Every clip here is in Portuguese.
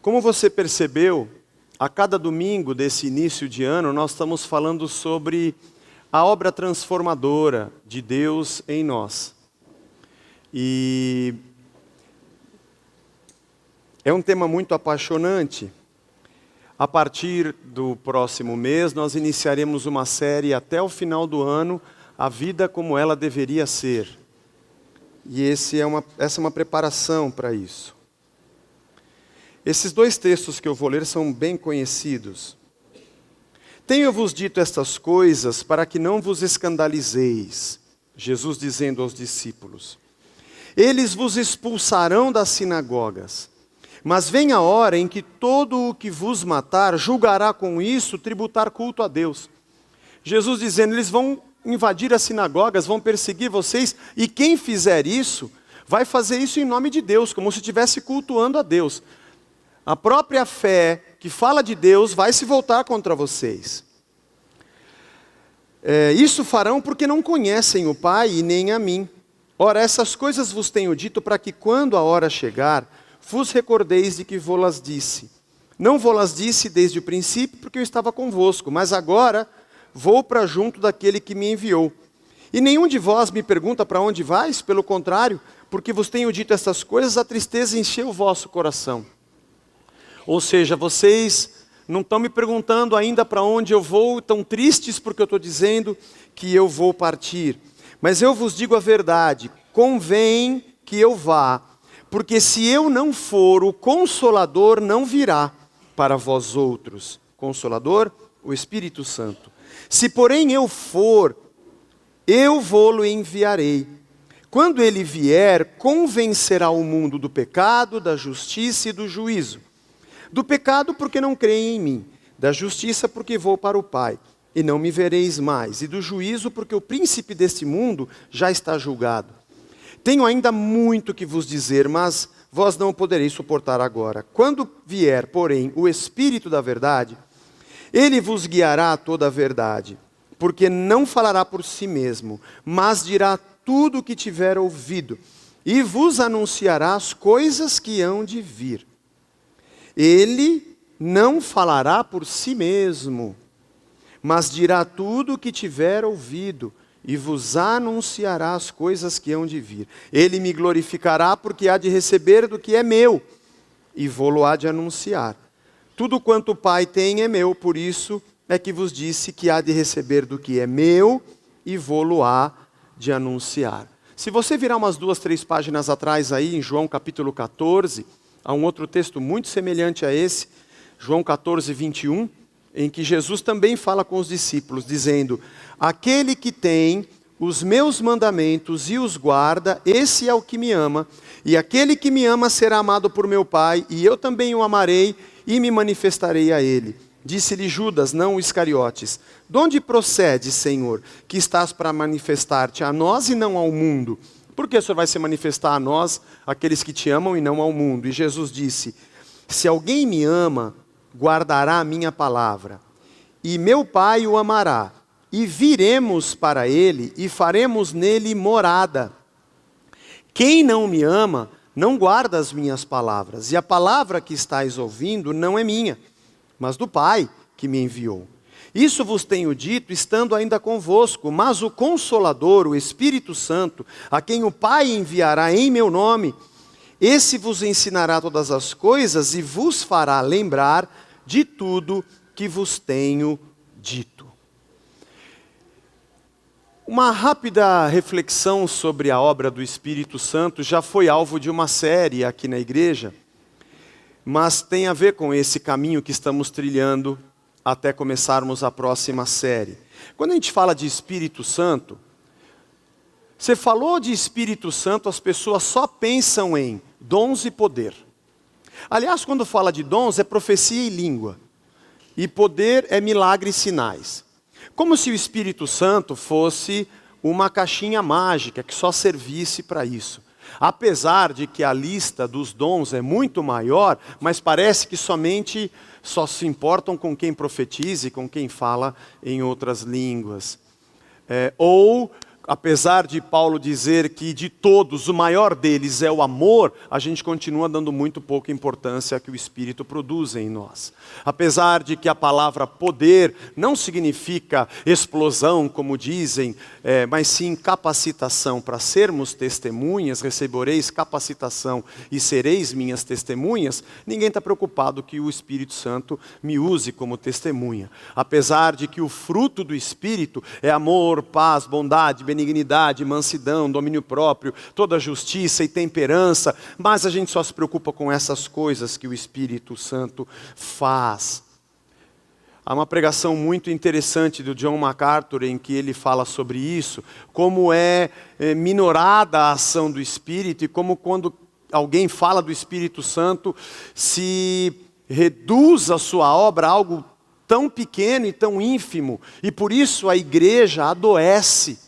Como você percebeu, a cada domingo desse início de ano, nós estamos falando sobre a obra transformadora de Deus em nós. E é um tema muito apaixonante. A partir do próximo mês, nós iniciaremos uma série até o final do ano, A Vida Como Ela Deveria Ser. E essa é uma preparação para isso. Esses dois textos que eu vou ler são bem conhecidos. Tenho-vos dito estas coisas para que não vos escandalizeis. Jesus dizendo aos discípulos. Eles vos expulsarão das sinagogas. Mas vem a hora em que todo o que vos matar julgará com isso tributar culto a Deus. Jesus dizendo, eles vão invadir as sinagogas, vão perseguir vocês, e quem fizer isso, vai fazer isso em nome de Deus, como se estivesse cultuando a Deus. A própria fé que fala de Deus vai se voltar contra vocês. Isso farão porque não conhecem o Pai e nem a mim. Ora, essas coisas vos tenho dito para que quando a hora chegar, vos recordeis de que vô-las disse. Não vô-las disse desde o princípio, porque eu estava convosco, mas agora vou para junto daquele que me enviou. E nenhum de vós me pergunta para onde vais, pelo contrário, porque vos tenho dito estas coisas, a tristeza encheu o vosso coração. Ou seja, vocês não estão me perguntando ainda para onde eu vou, tão tristes porque eu estou dizendo que eu vou partir. Mas eu vos digo a verdade, convém que eu vá, porque se eu não for, o Consolador não virá para vós outros. Consolador, o Espírito Santo. Se porém eu for, eu vou-lo enviarei. Quando ele vier, convencerá o mundo do pecado, da justiça e do juízo. Do pecado porque não creem em mim, da justiça porque vou para o Pai, e não me vereis mais, e do juízo porque o príncipe deste mundo já está julgado. Tenho ainda muito que vos dizer, mas vós não podereis suportar agora. Quando vier, porém, o Espírito da verdade, ele vos guiará a toda a verdade, porque não falará por si mesmo, mas dirá tudo o que tiver ouvido, e vos anunciará as coisas que hão de vir. Ele não falará por si mesmo, mas dirá tudo o que tiver ouvido, e vos anunciará as coisas que hão de vir. Ele me glorificará, porque há de receber do que é meu, e vou-lo há de anunciar. Tudo quanto o Pai tem é meu, por isso é que vos disse que há de receber do que é meu, e vou-lo há de anunciar. Se você virar umas 2, 3 páginas atrás aí, em João capítulo 14, há um outro texto muito semelhante a esse, João 14, 21, em que Jesus também fala com os discípulos, dizendo, aquele que tem os meus mandamentos e os guarda, esse é o que me ama, e aquele que me ama será amado por meu Pai, e eu também o amarei e me manifestarei a ele. Disse-lhe Judas, não o Iscariotes, de onde procede, Senhor, que estás para manifestar-te a nós e não ao mundo? Por que o Senhor vai se manifestar a nós, aqueles que te amam, e não ao mundo? E Jesus disse, se alguém me ama, guardará a minha palavra, e meu Pai o amará, e viremos para ele, e faremos nele morada. Quem não me ama, não guarda as minhas palavras, e a palavra que estáis ouvindo não é minha, mas do Pai que me enviou. Isso vos tenho dito, estando ainda convosco, mas o Consolador, o Espírito Santo, a quem o Pai enviará em meu nome, esse vos ensinará todas as coisas e vos fará lembrar de tudo que vos tenho dito. Uma rápida reflexão sobre a obra do Espírito Santo já foi alvo de uma série aqui na igreja, mas tem a ver com esse caminho que estamos trilhando até começarmos a próxima série. Quando a gente fala de Espírito Santo, você falou de Espírito Santo, as pessoas só pensam em dons e poder. Aliás, quando fala de dons, é profecia e língua. E poder é milagre e sinais. Como se o Espírito Santo fosse uma caixinha mágica que só servisse para isso. Apesar de que a lista dos dons é muito maior, mas parece que só se importam com quem profetiza e com quem fala em outras línguas. Ou apesar de Paulo dizer que de todos o maior deles é o amor, a gente continua dando muito pouca importância que o Espírito produz em nós. Apesar de que a palavra poder não significa explosão, como dizem, mas sim capacitação para sermos testemunhas, recebereis capacitação e sereis minhas testemunhas, ninguém está preocupado que o Espírito Santo me use como testemunha. Apesar de que o fruto do Espírito é amor, paz, bondade, benignidade, mansidão, domínio próprio, toda justiça e temperança, mas a gente só se preocupa com essas coisas que o Espírito Santo faz. Há uma pregação muito interessante do John MacArthur em que ele fala sobre isso, como é minorada a ação do Espírito e como quando alguém fala do Espírito Santo se reduz a sua obra a algo tão pequeno e tão ínfimo, e por isso a igreja adoece.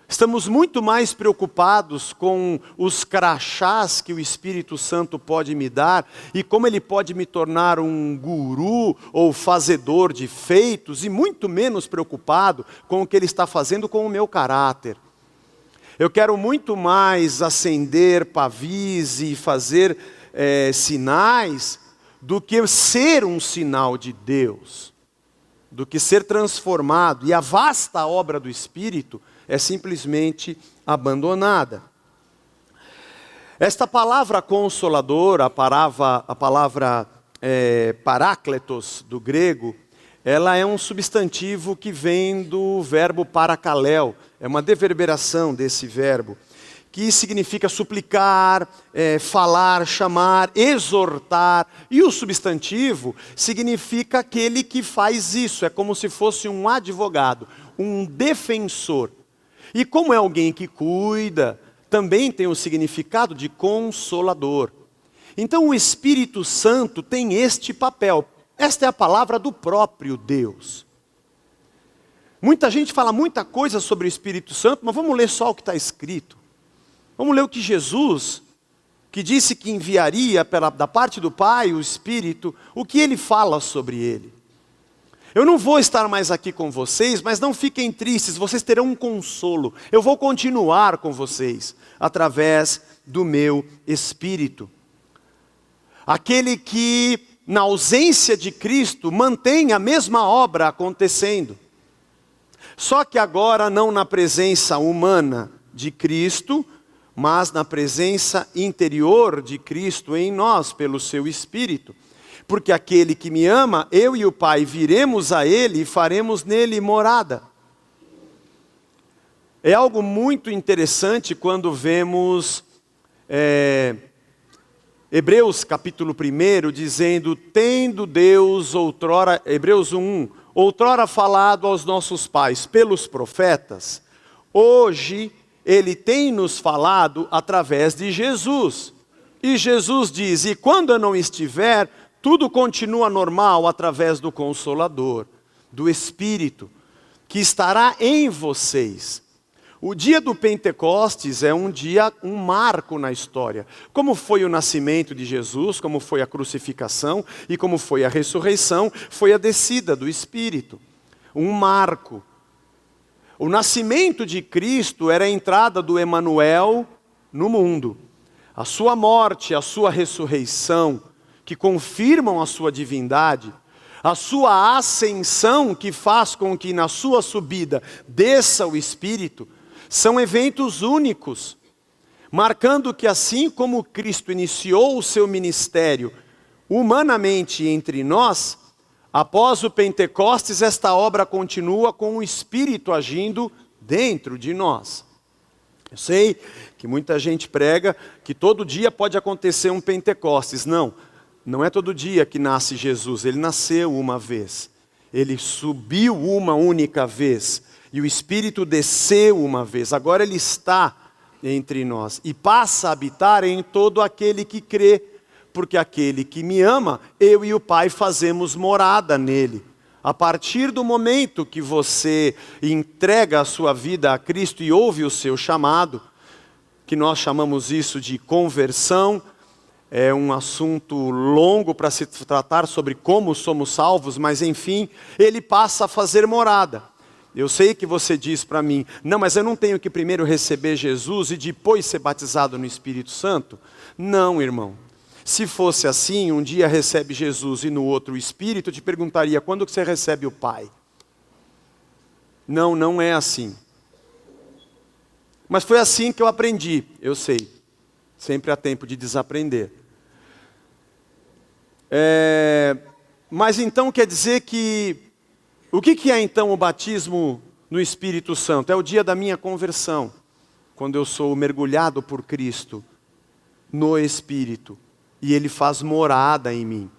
Estamos muito mais preocupados com os crachás que o Espírito Santo pode me dar e como ele pode me tornar um guru ou fazedor de feitos, e muito menos preocupado com o que ele está fazendo com o meu caráter. Eu quero muito mais acender pavis e fazer sinais do que ser um sinal de Deus, do que ser transformado. E a vasta obra do Espírito é simplesmente abandonada. Esta palavra consolador, a palavra parácletos do grego, ela é um substantivo que vem do verbo parakaleo, é uma deverberação desse verbo, que significa suplicar, falar, chamar, exortar. E o substantivo significa aquele que faz isso, é como se fosse um advogado, um defensor. E como é alguém que cuida, também tem o significado de consolador. Então o Espírito Santo tem este papel. Esta é a palavra do próprio Deus. Muita gente fala muita coisa sobre o Espírito Santo, mas vamos ler só o que está escrito. Vamos ler o que Jesus, que disse que enviaria da parte do Pai o Espírito, o que ele fala sobre ele. Eu não vou estar mais aqui com vocês, mas não fiquem tristes, vocês terão um consolo. Eu vou continuar com vocês, através do meu Espírito. Aquele que, na ausência de Cristo, mantém a mesma obra acontecendo. Só que agora não na presença humana de Cristo, mas na presença interior de Cristo em nós, pelo seu Espírito. Porque aquele que me ama, eu e o Pai viremos a Ele e faremos nele morada. É algo muito interessante quando vemos Hebreus capítulo 1, dizendo, tendo Deus outrora, Hebreus 1, outrora falado aos nossos pais pelos profetas, hoje Ele tem nos falado através de Jesus. E Jesus diz, e quando eu não estiver, tudo continua normal através do Consolador, do Espírito, que estará em vocês. O dia do Pentecostes é um marco na história. Como foi o nascimento de Jesus, como foi a crucificação e como foi a ressurreição, foi a descida do Espírito. Um marco. O nascimento de Cristo era a entrada do Emanuel no mundo. A sua morte, a sua ressurreição, que confirmam a sua divindade, a sua ascensão, que faz com que na sua subida desça o Espírito, são eventos únicos, marcando que assim como Cristo iniciou o seu ministério humanamente entre nós, após o Pentecostes esta obra continua com o Espírito agindo dentro de nós. Eu sei que muita gente prega que todo dia pode acontecer um Pentecostes. Não é todo dia que nasce Jesus, ele nasceu uma vez, ele subiu uma única vez, e o Espírito desceu uma vez, agora ele está entre nós, e passa a habitar em todo aquele que crê, porque aquele que me ama, eu e o Pai fazemos morada nele. A partir do momento que você entrega a sua vida a Cristo e ouve o seu chamado, que nós chamamos isso de conversão, é um assunto longo para se tratar sobre como somos salvos, mas enfim, ele passa a fazer morada. Eu sei que você diz para mim, não, mas eu não tenho que primeiro receber Jesus e depois ser batizado no Espírito Santo? Não, irmão. Se fosse assim, um dia recebe Jesus e no outro o Espírito, eu te perguntaria, quando que você recebe o Pai? Não, não é assim. Mas foi assim que eu aprendi, eu sei. Sempre há tempo de desaprender. Mas então quer dizer que... O que é então o batismo no Espírito Santo? É o dia da minha conversão. Quando eu sou mergulhado por Cristo no Espírito. E Ele faz morada em mim.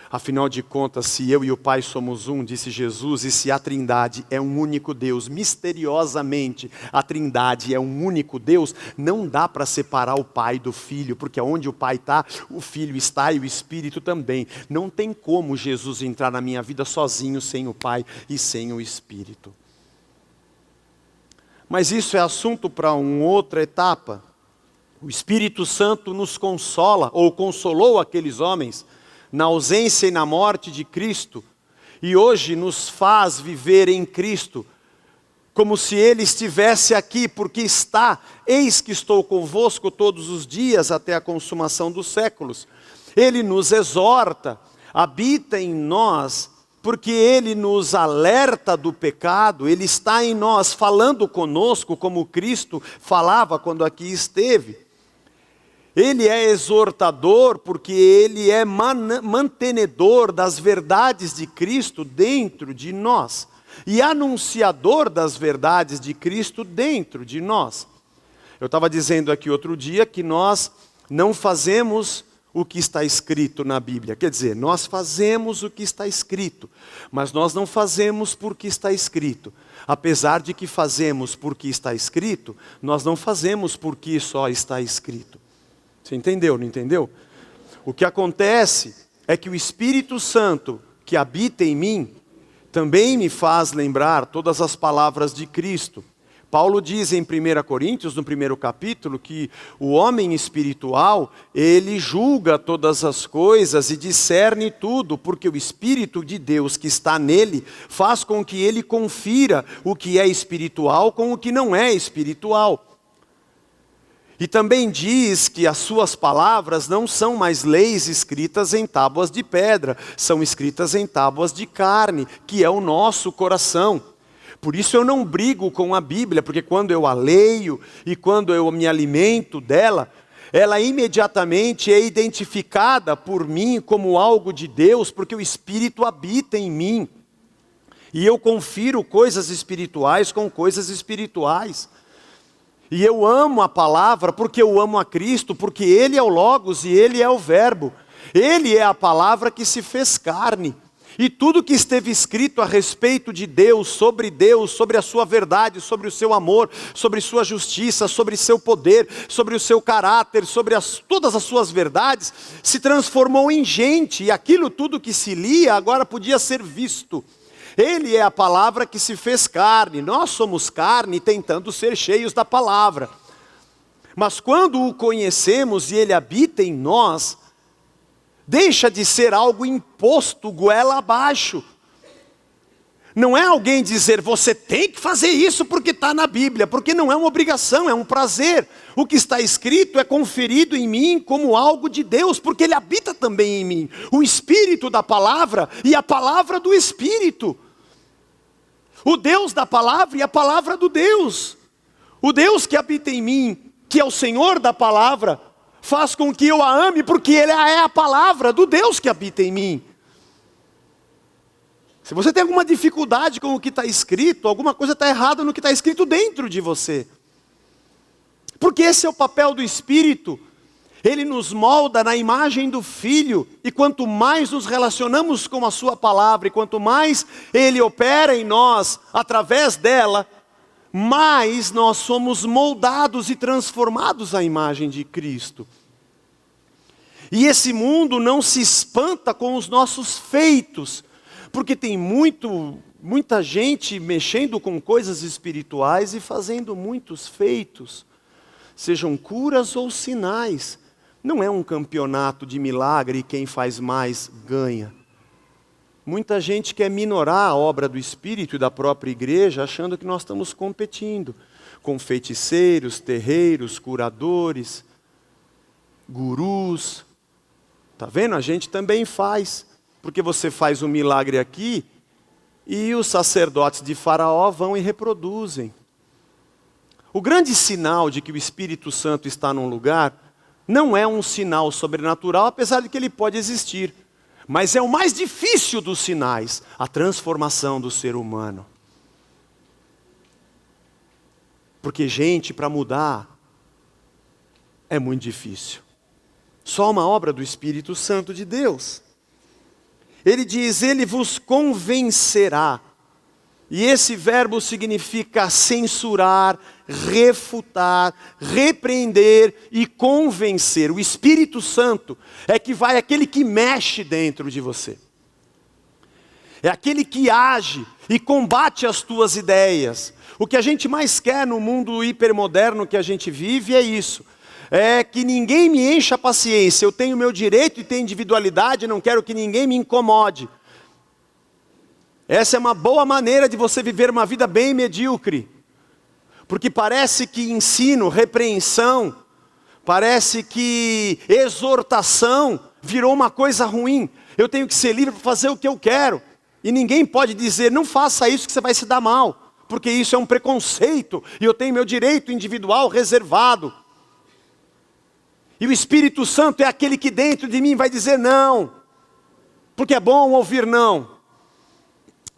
Afinal de contas, se eu e o Pai somos um, disse Jesus, e se a Trindade é um único Deus, misteriosamente a Trindade é um único Deus, não dá para separar o Pai do Filho, porque onde o Pai está, o Filho está e o Espírito também. Não tem como Jesus entrar na minha vida sozinho, sem o Pai e sem o Espírito. Mas isso é assunto para uma outra etapa. O Espírito Santo nos consola, ou consolou aqueles homens, na ausência e na morte de Cristo, e hoje nos faz viver em Cristo, como se Ele estivesse aqui, porque está, eis que estou convosco todos os dias até a consumação dos séculos. Ele nos exorta, habita em nós, porque Ele nos alerta do pecado, Ele está em nós falando conosco, como Cristo falava quando aqui esteve. Ele é exortador porque Ele é mantenedor das verdades de Cristo dentro de nós. E anunciador das verdades de Cristo dentro de nós. Eu estava dizendo aqui outro dia que nós não fazemos o que está escrito na Bíblia. Quer dizer, nós fazemos o que está escrito, mas nós não fazemos porque está escrito. Apesar de que fazemos porque está escrito, nós não fazemos porque só está escrito. Você entendeu, não entendeu? O que acontece é que o Espírito Santo que habita em mim também me faz lembrar todas as palavras de Cristo. Paulo diz em 1 Coríntios, no 1º capítulo, que o homem espiritual, ele julga todas as coisas e discerne tudo, porque o Espírito de Deus que está nele faz com que ele confira o que é espiritual com o que não é espiritual. E também diz que as suas palavras não são mais leis escritas em tábuas de pedra, são escritas em tábuas de carne, que é o nosso coração. Por isso eu não brigo com a Bíblia, porque quando eu a leio e quando eu me alimento dela, ela imediatamente é identificada por mim como algo de Deus, porque o Espírito habita em mim. E eu confiro coisas espirituais com coisas espirituais. E eu amo a palavra porque eu amo a Cristo, porque Ele é o Logos e Ele é o Verbo. Ele é a palavra que se fez carne. E tudo que esteve escrito a respeito de Deus, sobre a sua verdade, sobre o seu amor, sobre sua justiça, sobre seu poder, sobre o seu caráter, sobre todas as suas verdades, se transformou em gente. E aquilo tudo que se lia agora podia ser visto. Ele é a palavra que se fez carne, nós somos carne tentando ser cheios da palavra. Mas quando o conhecemos e Ele habita em nós, deixa de ser algo imposto goela abaixo. Não é alguém dizer, você tem que fazer isso porque está na Bíblia, porque não é uma obrigação, é um prazer. O que está escrito é conferido em mim como algo de Deus, porque Ele habita também em mim. O Espírito da palavra e a palavra do Espírito. O Deus da palavra e a palavra do Deus. O Deus que habita em mim, que é o Senhor da palavra, faz com que eu a ame, porque Ele é a palavra do Deus que habita em mim. Se você tem alguma dificuldade com o que está escrito, alguma coisa está errada no que está escrito dentro de você. Porque esse é o papel do Espírito. Ele nos molda na imagem do Filho, e quanto mais nos relacionamos com a sua palavra, e quanto mais Ele opera em nós, através dela, mais nós somos moldados e transformados à imagem de Cristo. E esse mundo não se espanta com os nossos feitos, porque tem muita gente mexendo com coisas espirituais e fazendo muitos feitos, sejam curas ou sinais. Não é um campeonato de milagre e quem faz mais ganha. Muita gente quer minorar a obra do Espírito e da própria igreja, achando que nós estamos competindo com feiticeiros, terreiros, curadores, gurus. Está vendo? A gente também faz. Porque você faz um milagre aqui e os sacerdotes de Faraó vão e reproduzem. O grande sinal de que o Espírito Santo está num lugar não é um sinal sobrenatural, apesar de que ele pode existir. Mas é o mais difícil dos sinais, a transformação do ser humano. Porque gente, para mudar, é muito difícil. Só uma obra do Espírito Santo de Deus. Ele diz, ele vos convencerá. E esse verbo significa censurar, refutar, repreender e convencer. O Espírito Santo é aquele que mexe dentro de você. É aquele que age e combate as tuas ideias. O que a gente mais quer no mundo hipermoderno que a gente vive é isso. É que ninguém me encha a paciência. Eu tenho meu direito e tenho individualidade, não quero que ninguém me incomode. Essa é uma boa maneira de você viver uma vida bem medíocre. Porque parece que ensino, repreensão, parece que exortação virou uma coisa ruim. Eu tenho que ser livre para fazer o que eu quero. E ninguém pode dizer, não faça isso que você vai se dar mal. Porque isso é um preconceito. E eu tenho meu direito individual reservado. E o Espírito Santo é aquele que dentro de mim vai dizer não. Porque é bom ouvir não.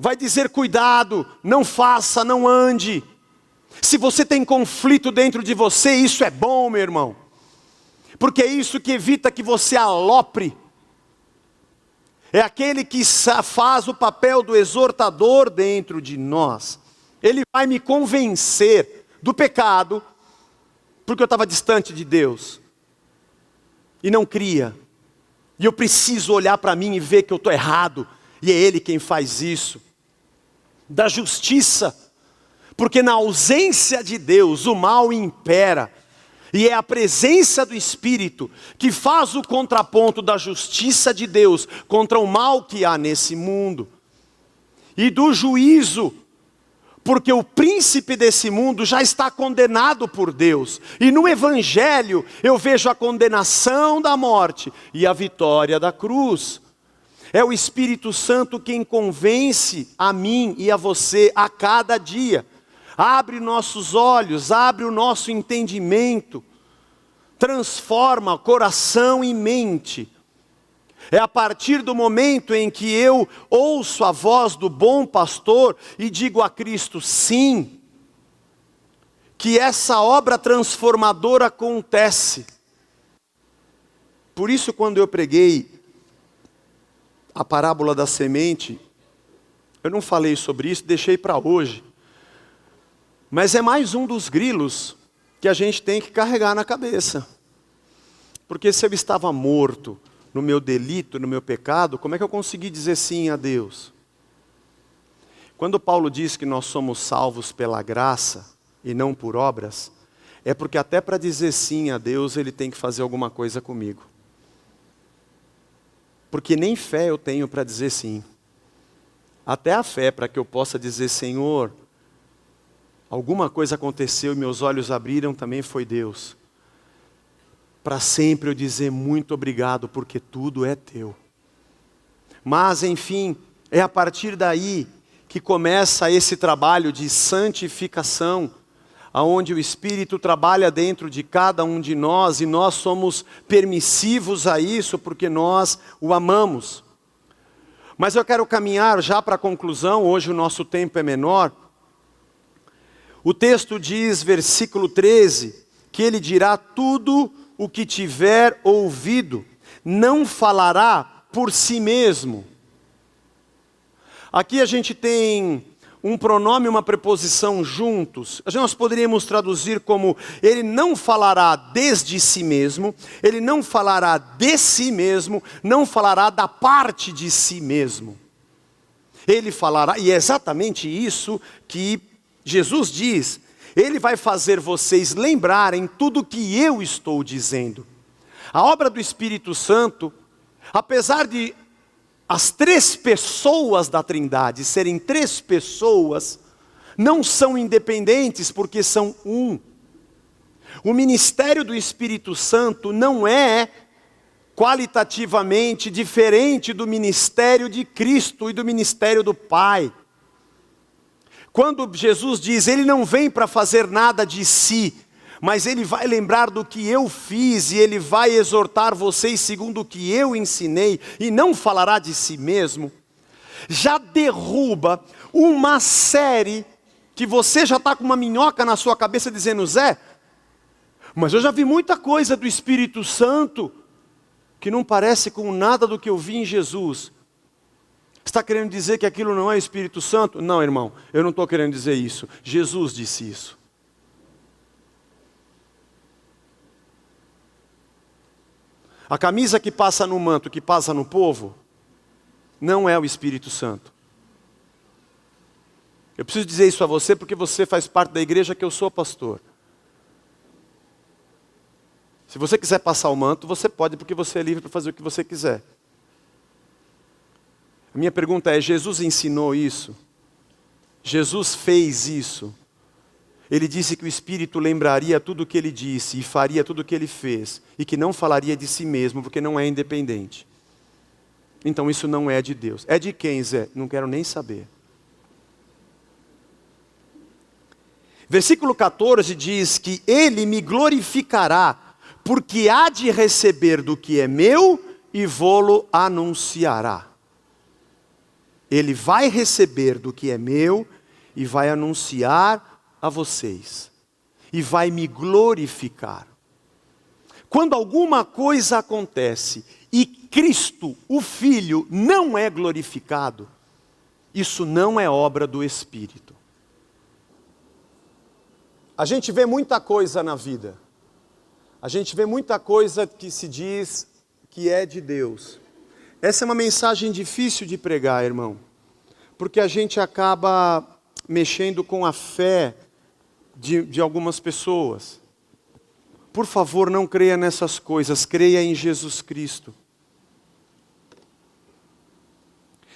Vai dizer cuidado, não faça, não ande. Se você tem conflito dentro de você, isso é bom, meu irmão. Porque é isso que evita que você alopre. É aquele que faz o papel do exortador dentro de nós. Ele vai me convencer do pecado, porque eu estava distante de Deus. E não cria. E eu preciso olhar para mim e ver que eu estou errado. E é Ele quem faz isso. Da justiça. Porque na ausência de Deus, o mal impera. E é a presença do Espírito que faz o contraponto da justiça de Deus contra o mal que há nesse mundo. E do juízo. Porque o príncipe desse mundo já está condenado por Deus. E no Evangelho eu vejo a condenação da morte e a vitória da cruz. É o Espírito Santo quem convence a mim e a você a cada dia. Abre nossos olhos, abre o nosso entendimento. Transforma coração e mente. É a partir do momento em que eu ouço a voz do bom pastor e digo a Cristo sim, que essa obra transformadora acontece. Por isso, quando eu preguei a parábola da semente, eu não falei sobre isso, deixei para hoje. Mas é mais um dos grilos que a gente tem que carregar na cabeça. Porque se eu estava morto no meu delito, no meu pecado, como é que eu consegui dizer sim a Deus? Quando Paulo diz que nós somos salvos pela graça e não por obras, é porque até para dizer sim a Deus, ele tem que fazer alguma coisa comigo. Porque nem fé eu tenho para dizer sim. Até a fé para que eu possa dizer, Senhor, alguma coisa aconteceu e meus olhos abriram, também foi Deus. Para sempre eu dizer muito obrigado, porque tudo é teu. Mas, enfim, é a partir daí que começa esse trabalho de santificação, aonde o Espírito trabalha dentro de cada um de nós, e nós somos permissivos a isso, porque nós o amamos. Mas eu quero caminhar já para a conclusão, hoje o nosso tempo é menor. O texto diz, versículo 13, que ele dirá tudo o que tiver ouvido, não falará por si mesmo. Aqui a gente tem um pronome e uma preposição juntos. Nós poderíamos traduzir como, ele não falará desde si mesmo, ele não falará de si mesmo, não falará da parte de si mesmo. Ele falará, e é exatamente isso que Jesus diz, ele vai fazer vocês lembrarem tudo o que eu estou dizendo. A obra do Espírito Santo, apesar de as três pessoas da Trindade serem três pessoas, não são independentes porque são um. O ministério do Espírito Santo não é qualitativamente diferente do ministério de Cristo e do ministério do Pai. Quando Jesus diz, Ele não vem para fazer nada de si, mas Ele vai lembrar do que eu fiz e Ele vai exortar vocês segundo o que eu ensinei e não falará de si mesmo, já derruba uma série que você já está com uma minhoca na sua cabeça dizendo, Zé, mas eu já vi muita coisa do Espírito Santo que não parece com nada do que eu vi em Jesus. Está querendo dizer que aquilo não é Espírito Santo? Não, irmão, eu não estou querendo dizer isso. Jesus disse isso. A camisa que passa no manto, que passa no povo, não é o Espírito Santo. Eu preciso dizer isso a você porque você faz parte da igreja que eu sou pastor. Se você quiser passar o manto, você pode, porque você é livre para fazer o que você quiser. A minha pergunta é, Jesus ensinou isso? Jesus fez isso? Ele disse que o Espírito lembraria tudo o que ele disse e faria tudo o que ele fez, e que não falaria de si mesmo, porque não é independente. Então isso não é de Deus. É de quem, Zé? Não quero nem saber. Versículo 14 diz que Ele me glorificará, porque há de receber do que é meu e vô-lo anunciará. Ele vai receber do que é meu e vai anunciar a vocês. E vai me glorificar. Quando alguma coisa acontece e Cristo, o Filho, não é glorificado, isso não é obra do Espírito. A gente vê muita coisa na vida. A gente vê muita coisa que se diz que é de Deus. Essa é uma mensagem difícil de pregar, irmão. Porque a gente acaba mexendo com a fé de algumas pessoas. Por favor, não creia nessas coisas. Creia em Jesus Cristo.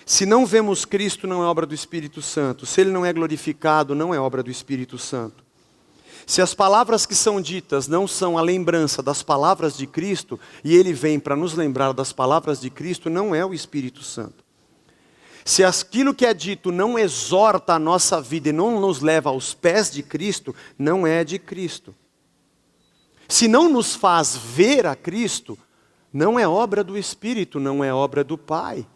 Se não vemos Cristo, não é obra do Espírito Santo. Se Ele não é glorificado, não é obra do Espírito Santo. Se as palavras que são ditas não são a lembrança das palavras de Cristo, e Ele vem para nos lembrar das palavras de Cristo, não é o Espírito Santo. Se aquilo que é dito não exorta a nossa vida e não nos leva aos pés de Cristo, não é de Cristo. Se não nos faz ver a Cristo, não é obra do Espírito, não é obra do Pai.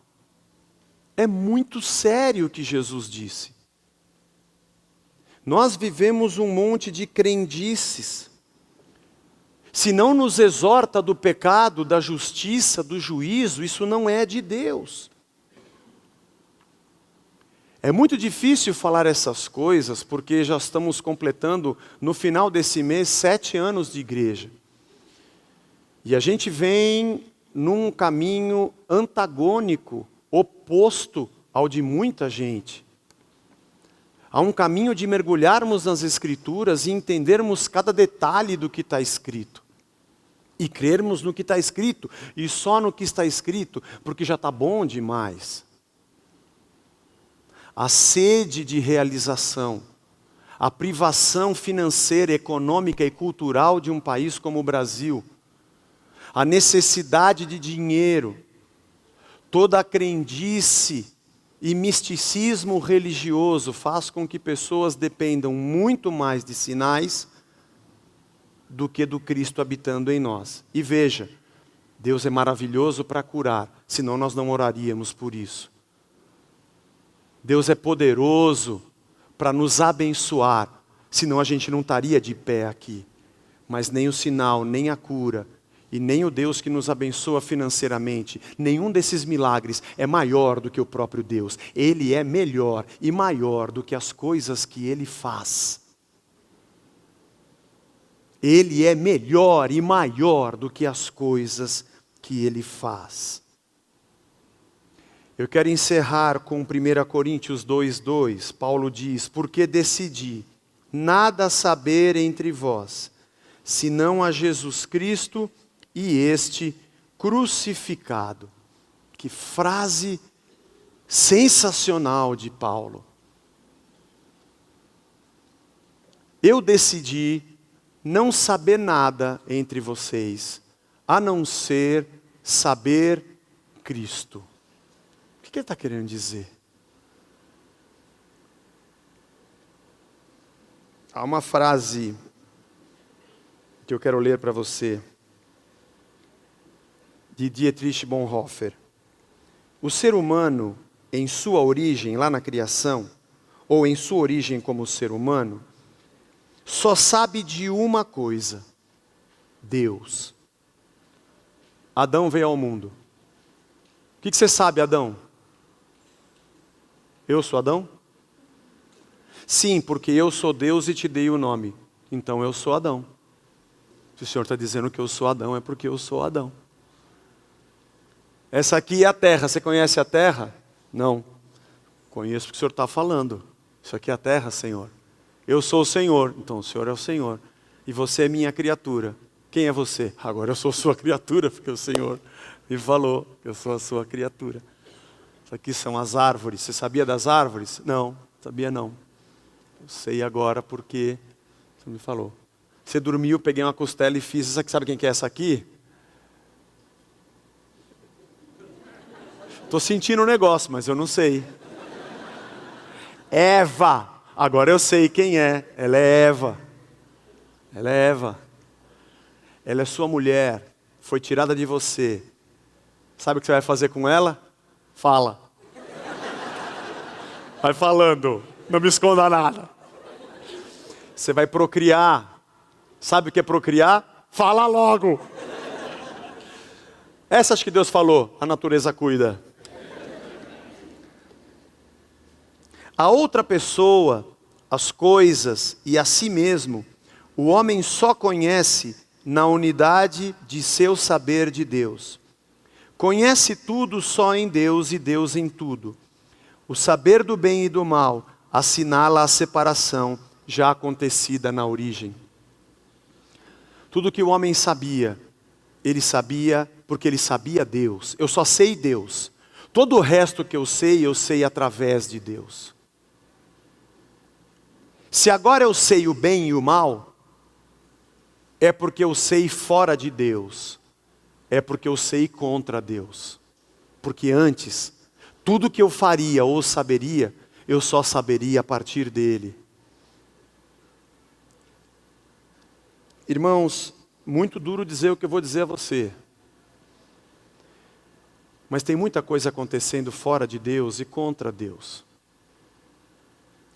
É muito sério o que Jesus disse. Nós vivemos um monte de crendices. Se não nos exorta do pecado, da justiça, do juízo, isso não é de Deus. É muito difícil falar essas coisas, porque já estamos completando, no final desse mês, 7 anos de igreja. E a gente vem num caminho antagônico, oposto ao de muita gente. Há um caminho de mergulharmos nas Escrituras e entendermos cada detalhe do que está escrito. E crermos no que está escrito, e só no que está escrito, porque já está bom demais. A sede de realização, a privação financeira, econômica e cultural de um país como o Brasil, a necessidade de dinheiro, toda a crendice e misticismo religioso faz com que pessoas dependam muito mais de sinais do que do Cristo habitando em nós. E veja, Deus é maravilhoso para curar, senão nós não oraríamos por isso. Deus é poderoso para nos abençoar, senão a gente não estaria de pé aqui. Mas nem o sinal, nem a cura, e nem o Deus que nos abençoa financeiramente, nenhum desses milagres é maior do que o próprio Deus. Ele é melhor e maior do que as coisas que Ele faz. Ele é melhor e maior do que as coisas que Ele faz. Eu quero encerrar com 1 Coríntios 2:2. Paulo diz, porque decidi nada saber entre vós, senão a Jesus Cristo e este crucificado. Que frase sensacional de Paulo. Eu decidi não saber nada entre vocês, a não ser saber Cristo. O que ele está querendo dizer? Há uma frase que eu quero ler para você, de Dietrich Bonhoeffer. O ser humano, em sua origem, lá na criação, ou em sua origem como ser humano, só sabe de uma coisa: Deus. Adão veio ao mundo. O que você sabe, Adão? Eu sou Adão? Sim, porque eu sou Deus e te dei o nome. Então eu sou Adão. Se o Senhor está dizendo que eu sou Adão, é porque eu sou Adão. Essa aqui é a terra. Você conhece a terra? Não. Conheço porque o Senhor está falando. Isso aqui é a terra, Senhor. Eu sou o Senhor. Então o Senhor é o Senhor. E você é minha criatura. Quem é você? Agora eu sou sua criatura, porque o Senhor me falou que eu sou a sua criatura. Isso aqui são as árvores. Você sabia das árvores? Não, sabia não. Eu sei agora porque você me falou. Você dormiu, peguei uma costela e fiz. Sabe quem que é essa aqui? Estou sentindo um negócio, mas eu não sei. Eva. Agora eu sei quem é. Ela é Eva. Ela é Eva. Ela é sua mulher. Foi tirada de você. Sabe o que você vai fazer com ela? Fala. Vai falando. Não me esconda nada. Você vai procriar. Sabe o que é procriar? Fala logo. Essas que Deus falou, a natureza cuida. A outra pessoa, as coisas e a si mesmo, o homem só conhece na unidade de seu saber de Deus. Conhece tudo só em Deus e Deus em tudo. O saber do bem e do mal assinala a separação já acontecida na origem. Tudo que o homem sabia, ele sabia porque ele sabia Deus. Eu só sei Deus. Todo o resto que eu sei através de Deus. Se agora eu sei o bem e o mal, é porque eu sei fora de Deus. É porque eu sei contra Deus. Porque antes, tudo que eu faria ou saberia, eu só saberia a partir dele. Irmãos, muito duro dizer o que eu vou dizer a você. Mas tem muita coisa acontecendo fora de Deus e contra Deus.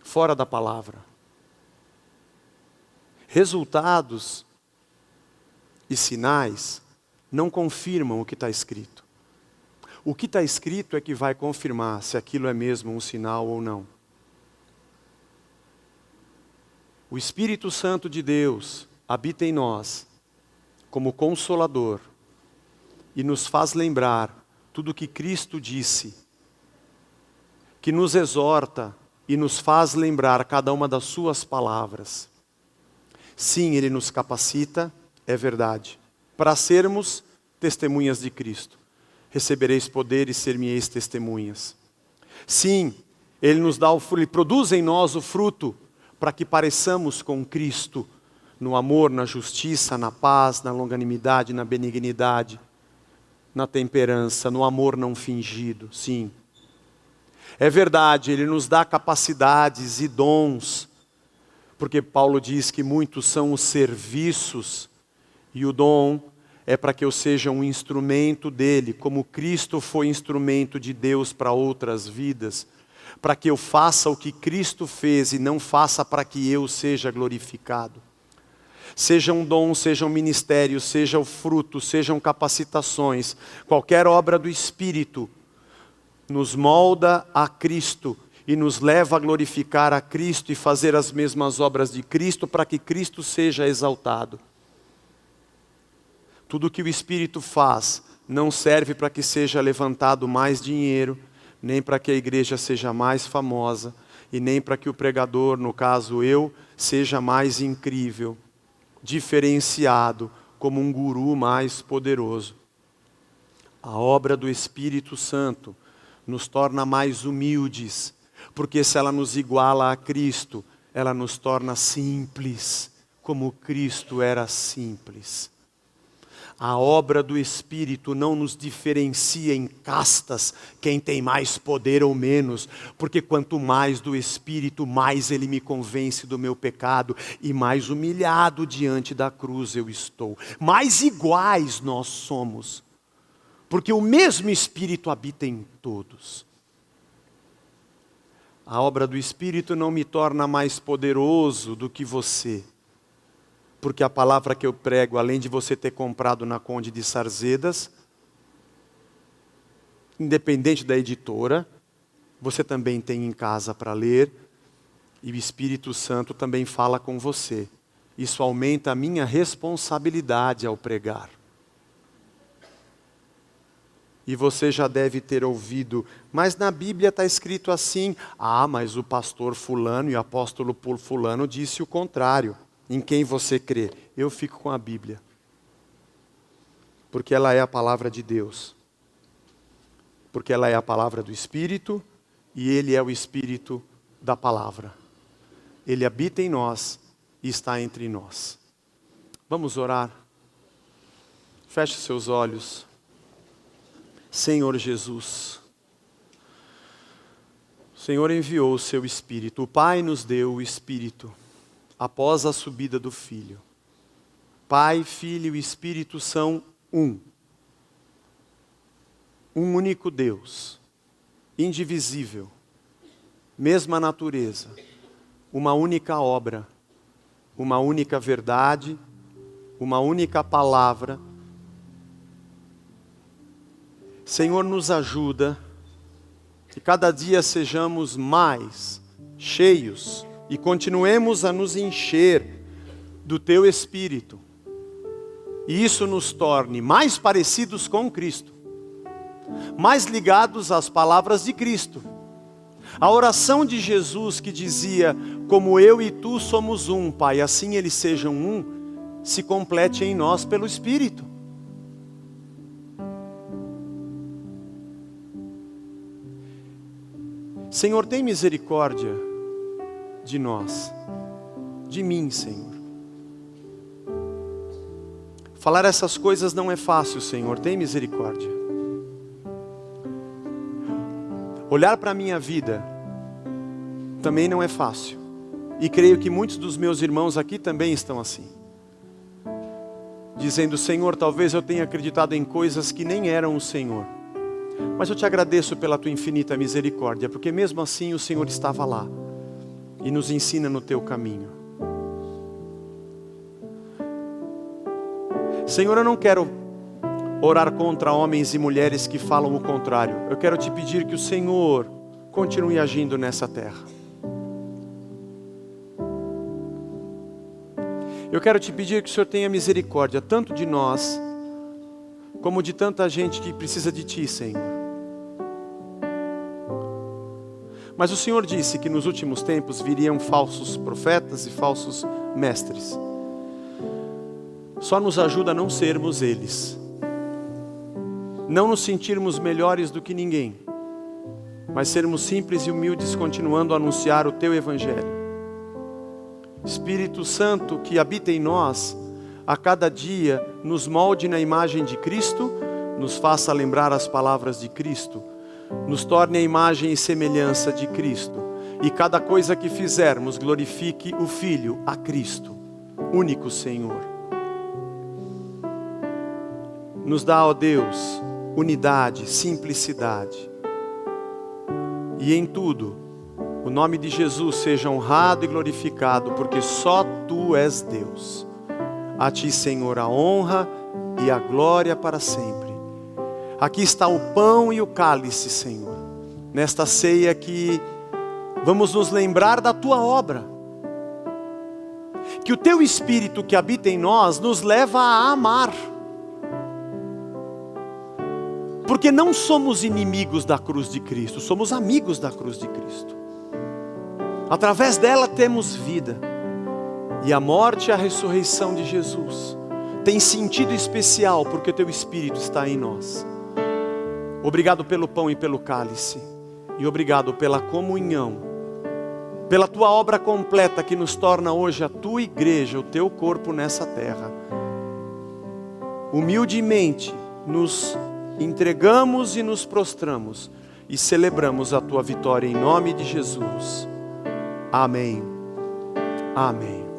Fora da palavra. Resultados e sinais não confirmam o que está escrito. O que está escrito é que vai confirmar se aquilo é mesmo um sinal ou não. O Espírito Santo de Deus habita em nós como Consolador e nos faz lembrar tudo o que Cristo disse, que nos exorta e nos faz lembrar cada uma das suas palavras. Sim, Ele nos capacita, é verdade, para sermos testemunhas de Cristo. Recebereis poder e ser-me-eis testemunhas. Sim, Ele nos dá o fruto, Ele produz em nós o fruto, para que pareçamos com Cristo, no amor, na justiça, na paz, na longanimidade, na benignidade, na temperança, no amor não fingido, sim. É verdade, Ele nos dá capacidades e dons, porque Paulo diz que muitos são os serviços, e o dom é para que eu seja um instrumento dele, como Cristo foi instrumento de Deus para outras vidas, para que eu faça o que Cristo fez e não faça para que eu seja glorificado. Sejam dons, sejam ministérios, seja o fruto, sejam capacitações, qualquer obra do Espírito nos molda a Cristo e nos leva a glorificar a Cristo e fazer as mesmas obras de Cristo para que Cristo seja exaltado. Tudo que o Espírito faz não serve para que seja levantado mais dinheiro, nem para que a igreja seja mais famosa, e nem para que o pregador, no caso eu, seja mais incrível, diferenciado, como um guru mais poderoso. A obra do Espírito Santo nos torna mais humildes, porque se ela nos iguala a Cristo, ela nos torna simples, como Cristo era simples. A obra do Espírito não nos diferencia em castas, quem tem mais poder ou menos, porque quanto mais do Espírito, mais Ele me convence do meu pecado, e mais humilhado diante da cruz eu estou. Mais iguais nós somos, porque o mesmo Espírito habita em todos. A obra do Espírito não me torna mais poderoso do que você, porque a palavra que eu prego, além de você ter comprado na Conde de Sarzedas, independente da editora, você também tem em casa para ler, e o Espírito Santo também fala com você. Isso aumenta a minha responsabilidade ao pregar. E você já deve ter ouvido, mas na Bíblia está escrito assim, mas o pastor fulano e o apóstolo fulano disse o contrário. Em quem você crê? Eu fico com a Bíblia. Porque ela é a palavra de Deus. Porque ela é a palavra do Espírito e Ele é o Espírito da palavra. Ele habita em nós e está entre nós. Vamos orar? Feche seus olhos. Senhor Jesus, o Senhor enviou o seu Espírito. O Pai nos deu o Espírito após a subida do Filho. Pai, Filho e Espírito são um. Um único Deus, indivisível, mesma natureza, uma única obra, uma única verdade, uma única palavra. Senhor, nos ajuda, que cada dia sejamos mais cheios e continuemos a nos encher do Teu Espírito. E isso nos torne mais parecidos com Cristo, mais ligados às palavras de Cristo. A oração de Jesus que dizia, como eu e Tu somos um, Pai, assim eles sejam um, se complete em nós pelo Espírito. Senhor, tem misericórdia de nós, de mim, Senhor. Falar essas coisas não é fácil, Senhor, tem misericórdia. Olhar para a minha vida também não é fácil. E creio que muitos dos meus irmãos aqui também estão assim. Dizendo, Senhor, talvez eu tenha acreditado em coisas que nem eram o Senhor. Mas eu te agradeço pela Tua infinita misericórdia, porque mesmo assim o Senhor estava lá e nos ensina no Teu caminho. Senhor, eu não quero orar contra homens e mulheres que falam o contrário. Eu quero te pedir que o Senhor continue agindo nessa terra. Eu quero te pedir que o Senhor tenha misericórdia, tanto de nós, como de tanta gente que precisa de Ti, Senhor. Mas o Senhor disse que nos últimos tempos viriam falsos profetas e falsos mestres. Só nos ajuda a não sermos eles. Não nos sentirmos melhores do que ninguém, mas sermos simples e humildes, continuando a anunciar o Teu Evangelho. Espírito Santo que habita em nós, a cada dia nos molde na imagem de Cristo, nos faça lembrar as palavras de Cristo, nos torne a imagem e semelhança de Cristo, e cada coisa que fizermos glorifique o Filho, a Cristo, único Senhor. Nos dá, ó Deus, unidade, simplicidade, e em tudo, o nome de Jesus seja honrado e glorificado, porque só Tu és Deus. A Ti, Senhor, a honra e a glória para sempre. Aqui está o pão e o cálice, Senhor, nesta ceia que vamos nos lembrar da Tua obra. Que o Teu Espírito que habita em nós nos leva a amar. Porque não somos inimigos da cruz de Cristo, somos amigos da cruz de Cristo. Através dela temos vida. E a morte e a ressurreição de Jesus tem sentido especial porque o Teu Espírito está em nós. Obrigado pelo pão e pelo cálice. E obrigado pela comunhão, pela tua obra completa que nos torna hoje a tua igreja, o teu corpo nessa terra. Humildemente nos entregamos e nos prostramos e celebramos a tua vitória em nome de Jesus. Amém. Amém.